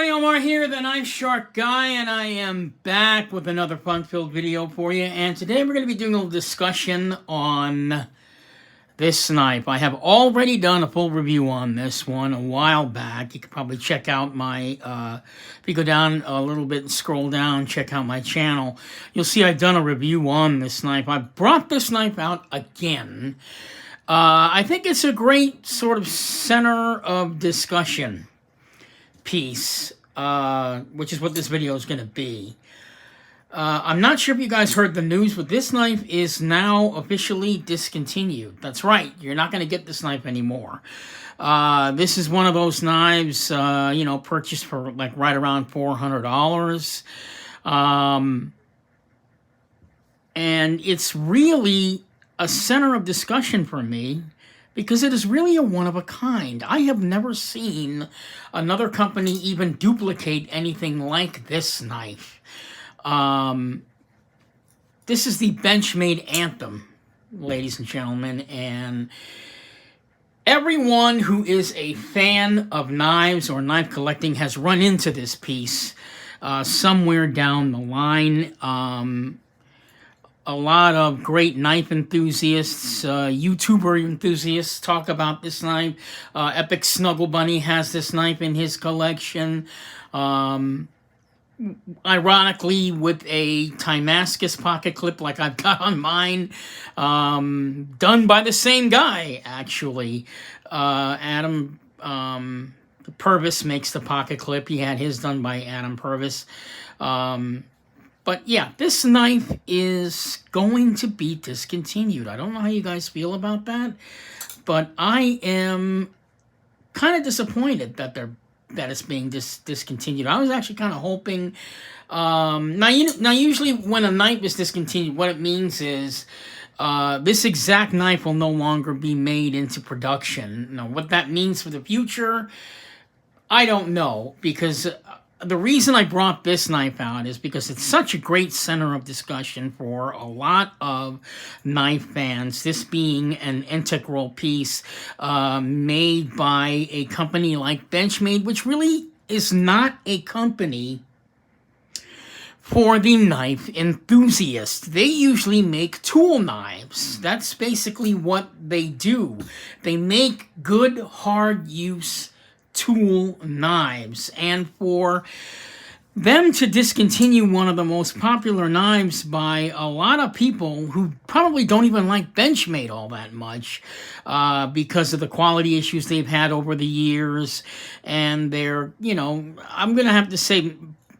everybody, Omar here, the Knife Shark Guy, and I am back with another fun-filled video for you. And today we're going to be doing a little discussion on this knife. I have already done a full review on this one a while back. You can probably check out my, if you go down a little bit and scroll down, check out my channel, you'll see I've done a review on this knife. I brought this knife out again. I think it's a great sort of center of discussion piece, which is what this video is going to be. I'm not sure if you guys heard the news, but this knife is now officially discontinued. That's right, you're not going to get this knife anymore. This is one of those knives, you know, purchased for like right around $400. And it's really a center of discussion for me, because it is really a one-of-a-kind. I have never seen another company even duplicate anything like this knife. This is the Benchmade Anthem, ladies and gentlemen, and everyone who is a fan of knives or knife collecting has run into this piece somewhere down the line. A lot of great knife enthusiasts, YouTuber enthusiasts talk about this knife. Epic Snuggle Bunny has this knife in his collection. Ironically, with a Damascus pocket clip like I've got on mine, done by the same guy, actually. Adam Purvis makes the pocket clip. He had his done by Adam Purvis. But yeah, this knife is going to be discontinued. I don't know how you guys feel about that, but I am kind of disappointed that it's being discontinued. I was actually kind of hoping. Now usually when a knife is discontinued, what it means is this exact knife will no longer be made into production. Now, what that means for the future, I don't know, because the reason I brought this knife out is because it's such a great center of discussion for a lot of knife fans, this being an integral piece made by a company like Benchmade, which really is not a company for the knife enthusiast. They usually make tool knives. That's basically what they do. They make good, hard use tool knives, and for them to discontinue one of the most popular knives by a lot of people who probably don't even like Benchmade all that much because of the quality issues they've had over the years, and they're, you know, I'm gonna have to say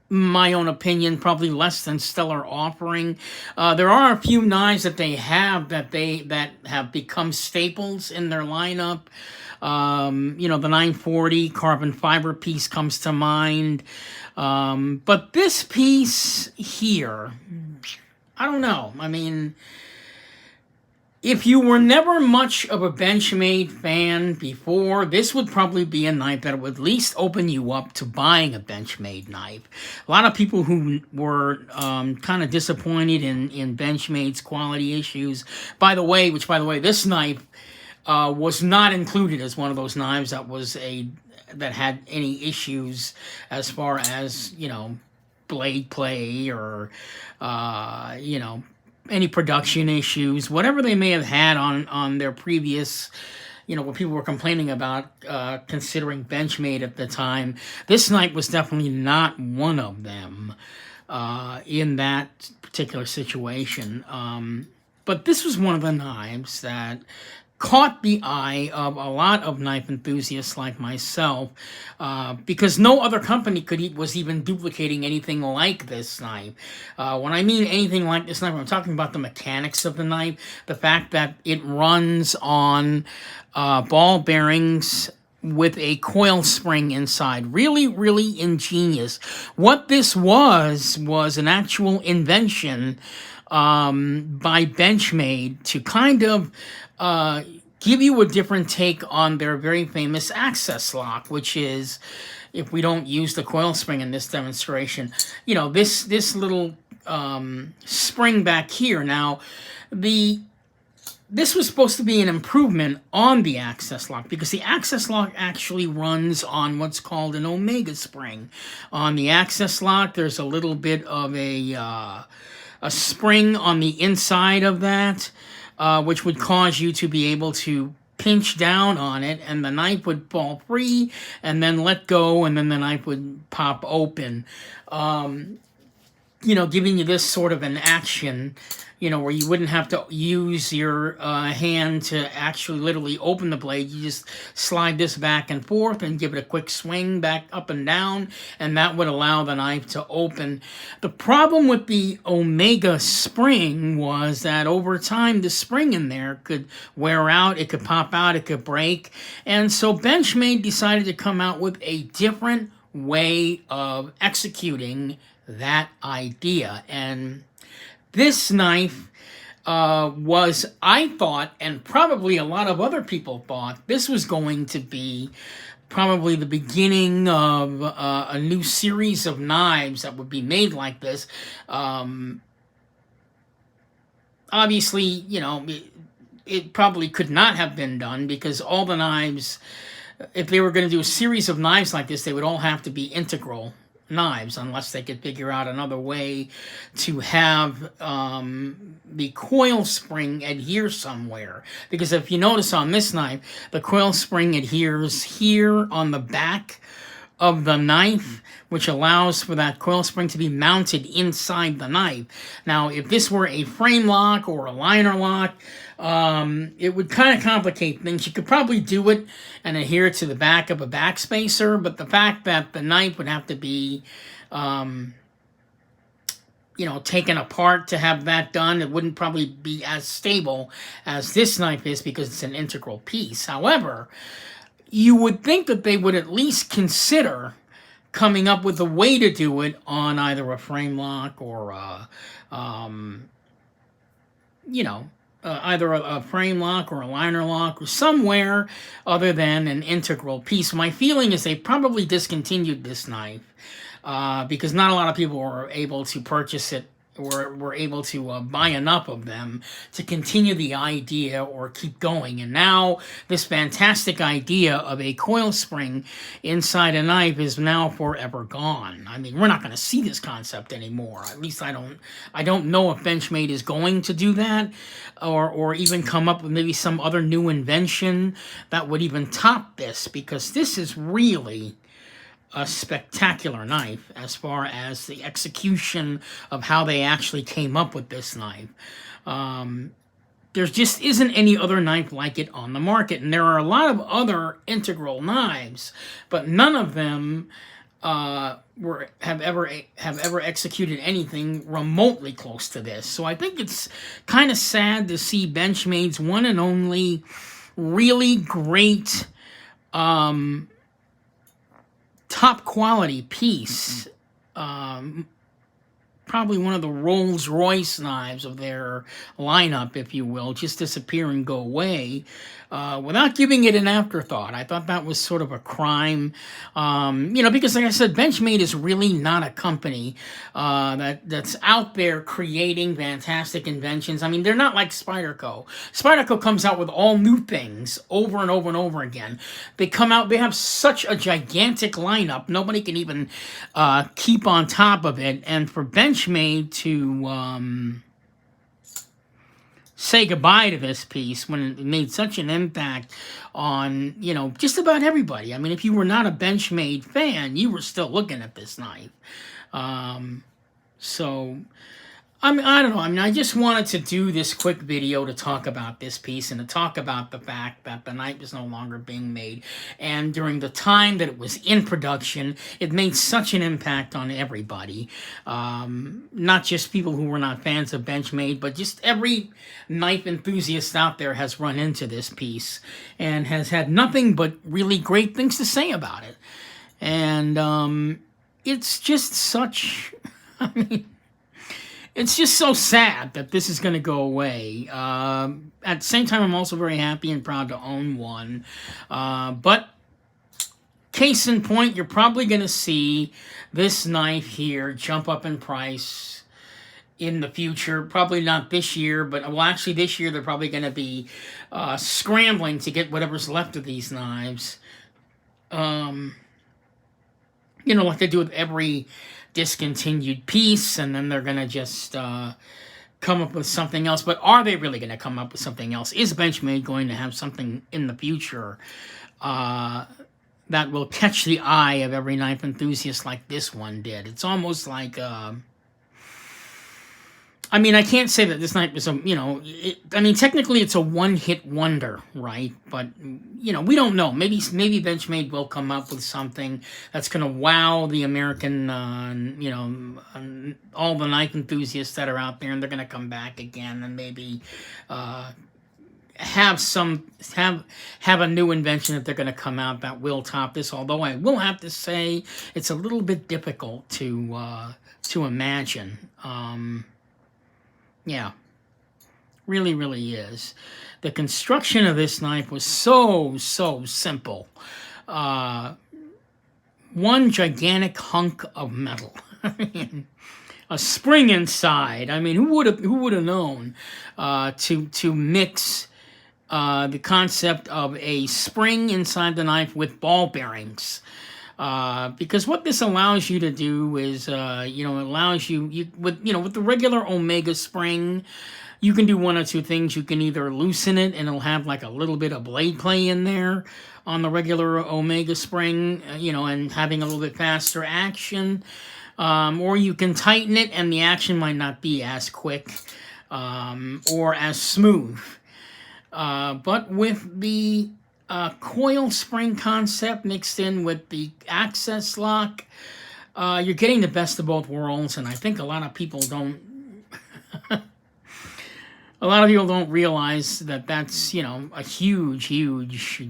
my own opinion, probably less than stellar offering. There are a few knives that they have that have become staples in their lineup. You know, the 940 carbon fiber piece comes to mind. But this piece here, I don't know. I mean, if you were never much of a Benchmade fan before, this would probably be a knife that would at least open you up to buying a Benchmade knife. A lot of people who were kind of disappointed in Benchmade's quality issues, by the way, this knife was not included as one of those knives that had any issues as far as, you know, blade play or, you know, any production issues, whatever they may have had on their previous, you know, what people were complaining about, considering Benchmade at the time. This knife was definitely not one of them in that particular situation. But this was one of the knives that caught the eye of a lot of knife enthusiasts like myself, because no other company was even duplicating anything like this knife. When I mean anything like this knife, I'm talking about the mechanics of the knife, the fact that it runs on ball bearings with a coil spring inside. Really, really ingenious. What this was an actual invention by Benchmade to kind of give you a different take on their very famous access lock, which is, if we don't use the coil spring in this demonstration, you know, this little spring back here. Now, the this was supposed to be an improvement on the access lock, because the access lock actually runs on what's called an omega spring. On the access lock, there's a little bit of a spring on the inside of that, which would cause you to be able to pinch down on it, and the knife would fall free and then let go, and then the knife would pop open. Giving you this sort of an action, where you wouldn't have to use your hand to actually literally open the blade. You just slide this back and forth and give it a quick swing back up and down, and that would allow the knife to open. The problem with the Omega spring was that over time, the spring in there could wear out, it could pop out, it could break, and so Benchmade decided to come out with a different way of executing that idea. And this knife was, I thought, and probably a lot of other people thought, this was going to be probably the beginning of a new series of knives that would be made like this. Obviously, it probably could not have been done, because all the knives, if they were going to do a series of knives like this, they would all have to be integral knives, unless they could figure out another way to have the coil spring adhere somewhere. Because if you notice on this knife, the coil spring adheres here on the back of the knife, which allows for that coil spring to be mounted inside the knife. Now, if this were a frame lock or a liner lock, it would kind of complicate things. You could probably do it and adhere to the back of a backspacer, but the fact that the knife would have to be, taken apart to have that done, it wouldn't probably be as stable as this knife is, because it's an integral piece. However, you would think that they would at least consider coming up with a way to do it on either a frame lock or either a frame lock or a liner lock, or somewhere other than an integral piece. My feeling is they probably discontinued this knife because not a lot of people were able to purchase it, or were able to buy enough of them to continue the idea or keep going. And now this fantastic idea of a coil spring inside a knife is now forever gone. I mean, we're not going to see this concept anymore. At least I don't know if Benchmade is going to do that, or even come up with maybe some other new invention that would even top this, because this is really a spectacular knife as far as the execution of how they actually came up with this knife. There just isn't any other knife like it on the market, and there are a lot of other integral knives, but none of them have ever executed anything remotely close to this. So I think it's kind of sad to see Benchmade's one and only really great top quality piece, probably one of the Rolls Royce knives of their lineup, if you will, just disappear and go away without giving it an afterthought. I thought that was sort of a crime, because like I said, Benchmade is really not a company that's out there creating fantastic inventions. I mean, they're not like Spyderco. Spyderco comes out with all new things over and over and over again. They have such a gigantic lineup, nobody can even keep on top of it. And for Benchmade to say goodbye to this piece when it made such an impact on, just about everybody. I mean, if you were not a Benchmade fan, you were still looking at this knife. So, I mean, I don't know. I mean, I just wanted to do this quick video to talk about this piece and to talk about the fact that the knife is no longer being made. And during the time that it was in production, it made such an impact on everybody. Not just people who were not fans of Benchmade, but just every knife enthusiast out there has run into this piece and has had nothing but really great things to say about it. And it's just such... I mean... It's just so sad that this is going to go away. At the same time, I'm also very happy and proud to own one. But case in point, you're probably going to see this knife here jump up in price in the future. Probably not this year, but well, actually this year they're probably going to be scrambling to get whatever's left of these knives. You know, like they do with every discontinued piece, and then they're going to just come up with something else. But are they really going to come up with something else? Is Benchmade going to have something in the future that will catch the eye of every knife enthusiast like this one did? It's almost like, I mean, I can't say that this knife is a, you know, I mean, technically it's a one-hit wonder, right? But, you know, we don't know. Maybe Benchmade will come up with something that's going to wow the American, you know, all the knife enthusiasts that are out there, and they're going to come back again and maybe have a new invention that they're going to come out that will top this. Although I will have to say it's a little bit difficult to imagine. Yeah, really, really is. The construction of this knife was so simple. One gigantic hunk of metal. I mean, a spring inside. I mean, who would have known to mix the concept of a spring inside the knife with ball bearings? Because what this allows you to do is, you know, it allows you with the regular Omega spring, you can do one or two things. You can either loosen it and it'll have like a little bit of blade play in there on the regular Omega spring, you know, and having a little bit faster action. Or you can tighten it and the action might not be as quick or as smooth. But with the coil spring concept mixed in with the access lock, you're getting the best of both worlds, and I think a lot of people don't realize that that's, you know, a huge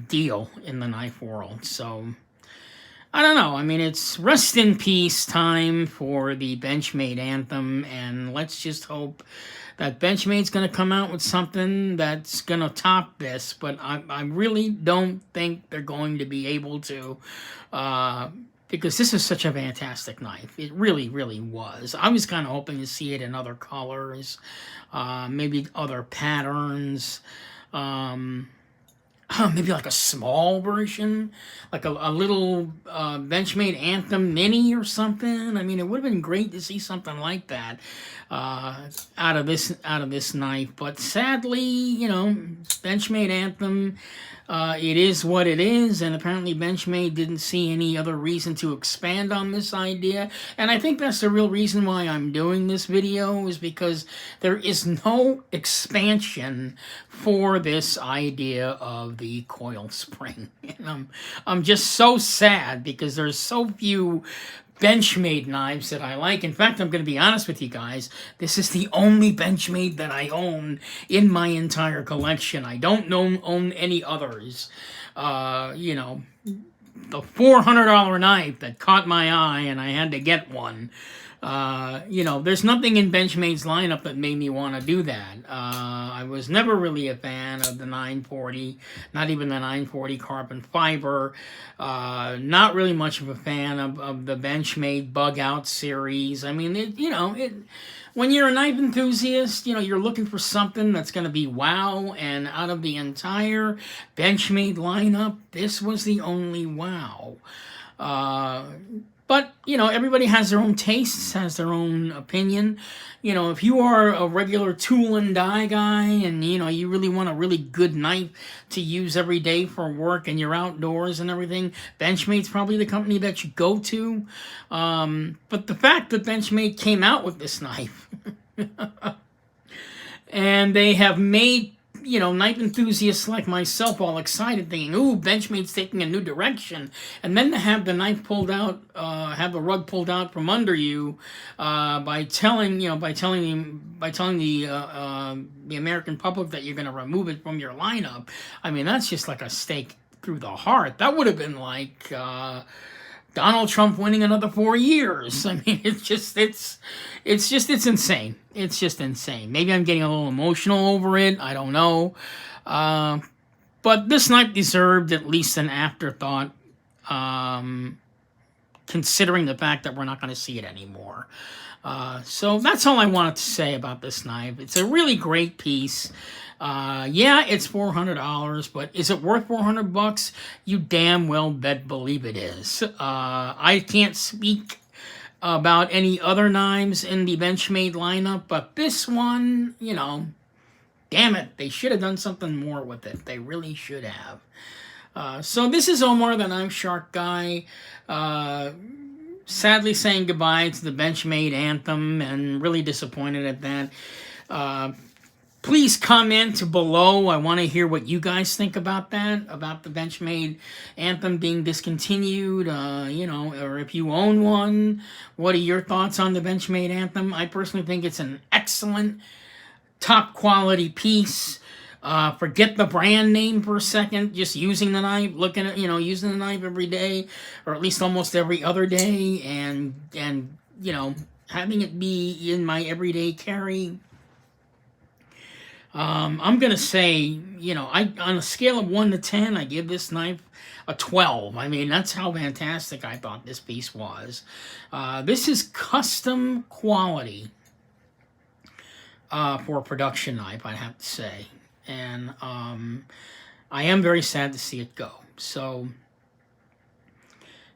deal in the knife world. So I don't know. I mean, it's rest in peace time for the Benchmade Anthem, and let's just hope that Benchmade's going to come out with something that's going to top this, but I really don't think they're going to be able to, because this is such a fantastic knife. It really was. I was kind of hoping to see it in other colors, maybe other patterns, maybe like a small version, like a little Benchmade Anthem mini or something. I mean, it would have been great to see something like that out of this knife. But sadly, you know, Benchmade Anthem, it is what it is, and apparently Benchmade didn't see any other reason to expand on this idea. And I think that's the real reason why I'm doing this video, is because there is no expansion for this idea of the coil spring. And I'm just so sad because there's so few Benchmade knives that I like. In fact, I'm going to be honest with you guys, this is the only Benchmade that I own in my entire collection. I don't own any others. You know, the $400 knife that caught my eye and I had to get one. You know, there's nothing in Benchmade's lineup that made me want to do that. I was never really a fan of the 940, not even the 940 carbon fiber. Not really much of a fan of the Benchmade Bug Out series. I mean, when you're a knife enthusiast, you know, you're looking for something that's going to be wow, and out of the entire Benchmade lineup, this was the only wow. But, you know, everybody has their own tastes, has their own opinion. You know, if you are a regular tool and die guy and, you know, you really want a really good knife to use every day for work and you're outdoors and everything, Benchmade's probably the company that you go to. But the fact that Benchmade came out with this knife and they have made, you know, knife enthusiasts like myself all excited, thinking, ooh, Benchmade's taking a new direction. And then to have the knife pulled out, have the rug pulled out from under you, by telling the American public that you're going to remove it from your lineup. I mean, that's just like a stake through the heart. That would have been like Donald Trump winning another 4 years. I mean, it's insane. It's just insane. Maybe I'm getting a little emotional over it. I don't know. But this knife deserved at least an afterthought considering the fact that we're not going to see it anymore. So that's all I wanted to say about this knife. It's a really great piece. Yeah, it's $400, but is it worth $400? You damn well bet believe it is. I can't speak about any other knives in the Benchmade lineup, but this one, you know, damn it, they should have done something more with it. They really should have. So this is Omar, the Knife Shark Guy. Sadly saying goodbye to the Benchmade Anthem, and really disappointed at that. Please comment below. I want to hear what you guys think about that, about the Benchmade Anthem being discontinued, you know, or if you own one. What are your thoughts on the Benchmade Anthem? I personally think it's an excellent, top quality piece. Forget the brand name for a second, just using the knife, looking at, you know, using the knife every day, or at least almost every other day, and you know, having it be in my everyday carry. I'm going to say, you know, on a scale of 1 to 10, I give this knife a 12. I mean, that's how fantastic I thought this piece was. This is custom quality for a production knife, I have to say. And I am very sad to see it go. So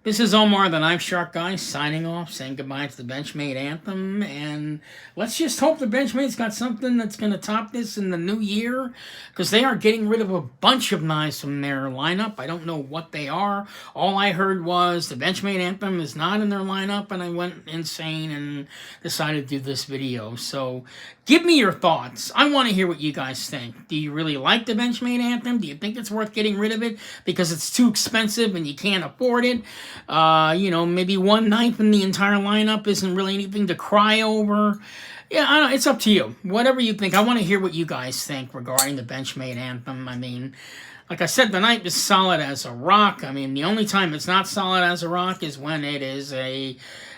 this is Omar, the Knife Shark Guy, signing off, saying goodbye to the Benchmade Anthem, and let's just hope the Benchmade's got something that's going to top this in the new year, because they are getting rid of a bunch of knives from their lineup. I don't know what they are. All I heard was the Benchmade Anthem is not in their lineup, and I went insane and decided to do this video. So give me your thoughts. I want to hear what you guys think. Do you really like the Benchmade Anthem? Do you think it's worth getting rid of it because it's too expensive and you can't afford it? You know, maybe one knife in the entire lineup isn't really anything to cry over. Yeah, I don't know, it's up to you. Whatever you think. I want to hear what you guys think regarding the Benchmade Anthem. I mean, like I said, the knife is solid as a rock. I mean, the only time it's not solid as a rock is when it is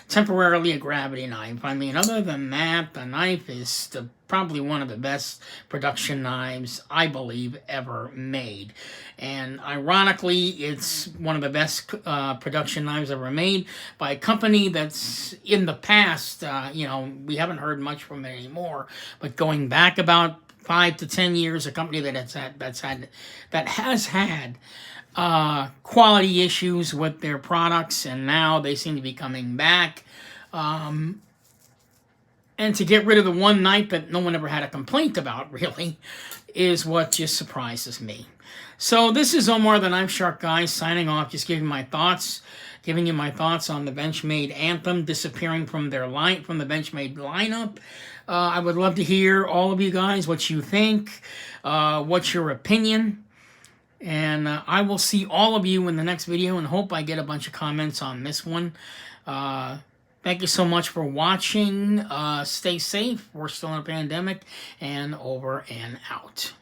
temporarily a gravity knife. I mean, other than that, the knife is probably one of the best production knives, I believe, ever made. And ironically, it's one of the best production knives ever made by a company that's in the past, you know, we haven't heard much from it anymore, but going back about 5 to 10 years, a company that has had quality issues with their products, and now they seem to be coming back. And to get rid of the one knife that no one ever had a complaint about, really, is what just surprises me. So this is Omar, the Knife Shark Guy, signing off, just giving you my thoughts on the Benchmade Anthem disappearing from their from the Benchmade lineup. I would love to hear all of you guys what you think, what's your opinion. And I will see all of you in the next video, and hope I get a bunch of comments on this one. Thank you so much for watching. Stay safe. We're still in a pandemic, and over and out.